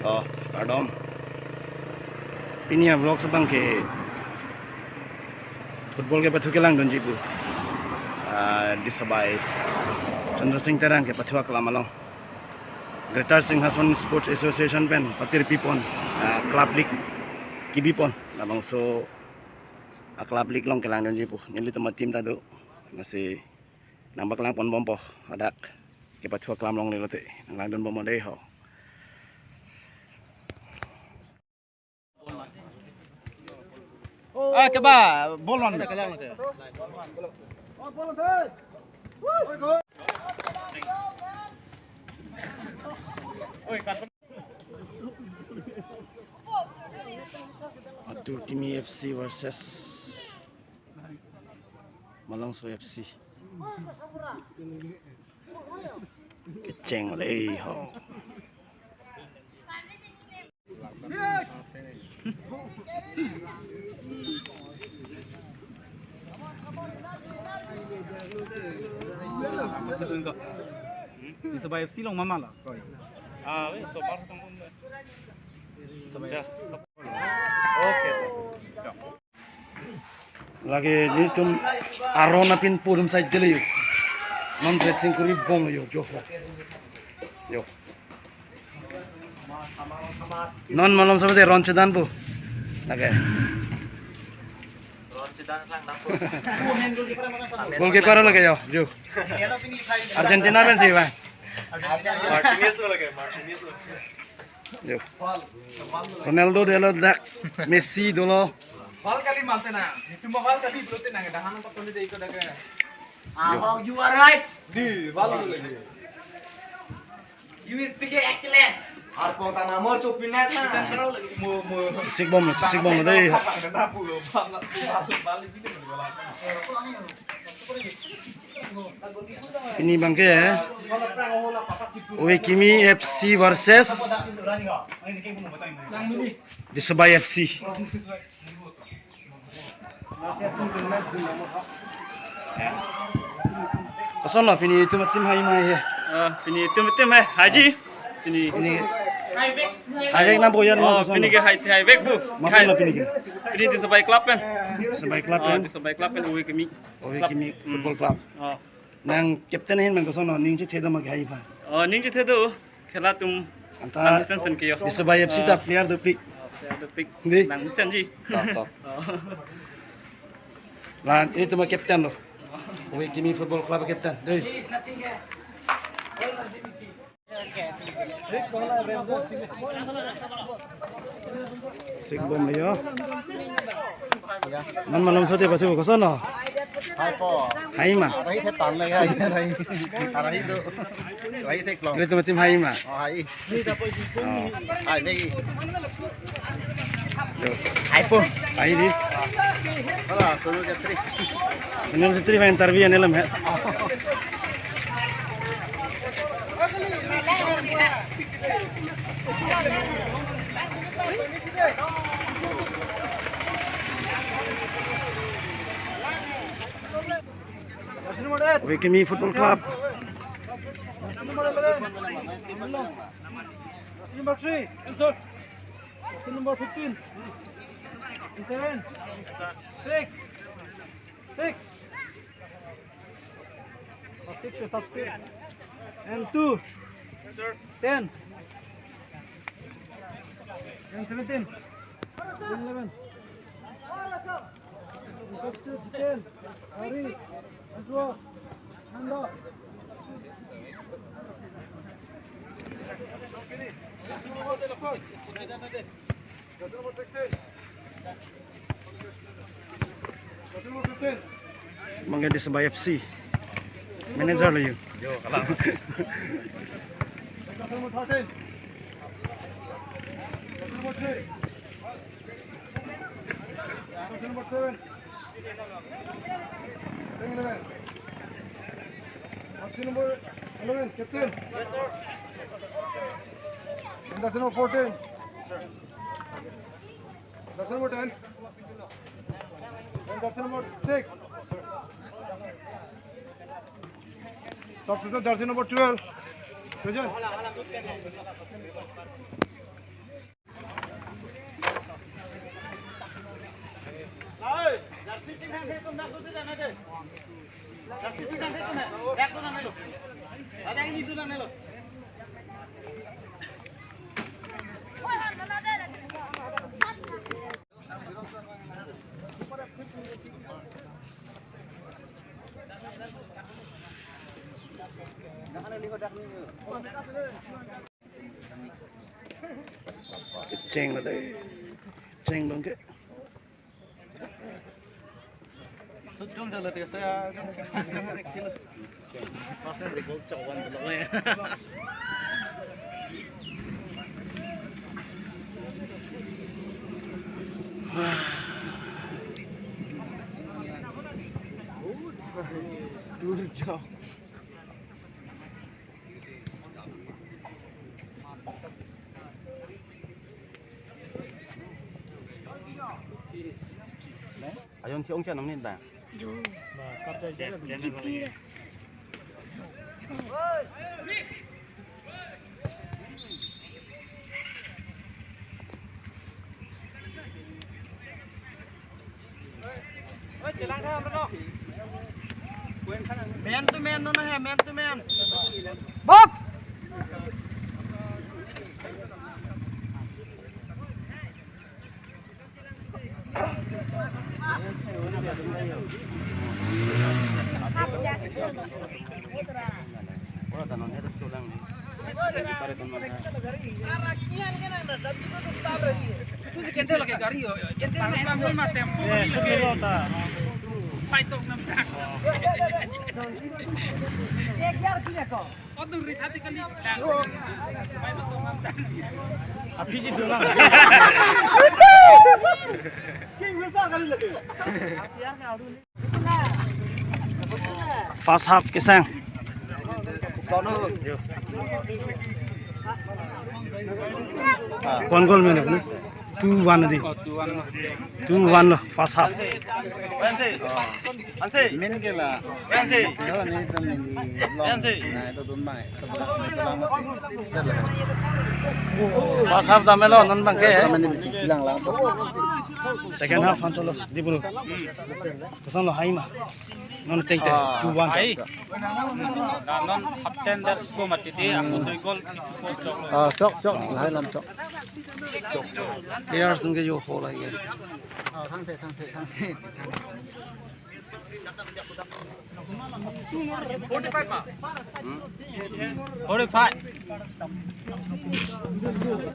Oh, pardon. Pinia vlog sebang ke football ke patu ke lang don jibu. Di Sabai Chandra Singh Terang ke patua kelamalong. Greater Singhasan Sports Association pen patir pipon club league kibipon labang so club league long ke lang don jibu. Nyali tempat tim tadu masih nambak lang pon bompoh adak ke patua kelamlong ni lote lang don bompo deh ho. Keba bolon. Aduh, Kimi FC versus Malongso FC. Keceng leh ho. Di Sabai FC long mama lah. So baru tunggu. Oke. Lagi ni tum arona pin purum side dele yo. Non dressing kuri bom yo jofo. Yo. Non malam sampai roncedan bu. Lagi. Roncedan sang dapur. Goalkeeper lagi yo. Jo. Argentina kan sih bang. Martinez lagi, Martinez. Yo. Ronaldo delo dak Messi dolo. Bal kali malte na. Itu bal kali belote na. Dahanan tak pernah dia ikut dah kan. You are right. Di bal lagi. You speak excellent. Arpo tanah mau cupinat na. Sik bom deh. Ini bangke ya. Owe Kimi FC versus di Sabai FC. Kason lah, ini tim Haima ya. Ini tim Haji. Ini Haji na boyan mo. Ini ke Haji bu. Makan lah ini ke. Ini di Sabai Club kan. Sabai Club kan. Di Sabai Club kan Uwe Kimi. Owe Kimi Football Club. Oh. Nang captain hin man kason ning chi theda mag Haima. Oh, ning je tu. Khela tum Anta understand ke yo. di Sabai FC ta player tu pick. Ada pick. Di. Nang sen ji. Top. Lan itu mah captain loh. Owe Kimi Football Club captain. Doi. Sik bom yo. Man malam sote patu kason no. Haima. Arahi the tan lagi. Arahi tu. Arahi the klong. Itu tim Haima. Hai. Oh. Hai lagi. Yo. Hai po. Hai di. Hala, suruh jatri. Ini mesti main tarbiah nelam ya. Owe Kimi Football Club. Number 3. Insert. Number 15. 7. 6. 6. 6 is substitute. And 2. 10. And 17. 11. Substitute 10. Hurry. Andro. Nando. Mangga di Sabai FC. Manager lah you. Yo, kalah. Number 11, captain. And that's number 14. That's number 10. And that's number 6. Substitute jersey number 12. Vision. Cheng là đấy, cheng luôn cái. Sujum dah letih saya. Pasal dia kau cawan belum ya. Dulu jauh. Ayun si Ong siya nang ninda. Dù chi phí đây. Man to man, no na man to man. Box. Wala tanon head to lang. Pare kon mana. Apiji dolang. First half kisang. One goal में लगने 2-1 दी 2-1 लो first half Min kila. Sila ni sa min long. Na ito dun mai. first half dah melo non bang ke Bilang lang. second half han cholo di bulu kesan lo hai ma non think 2-1 Non kapten dah go mati dia. Aku 2 gol. Chok. Lai lam chok. players उनके जो हो रहा है Thang thể. 45.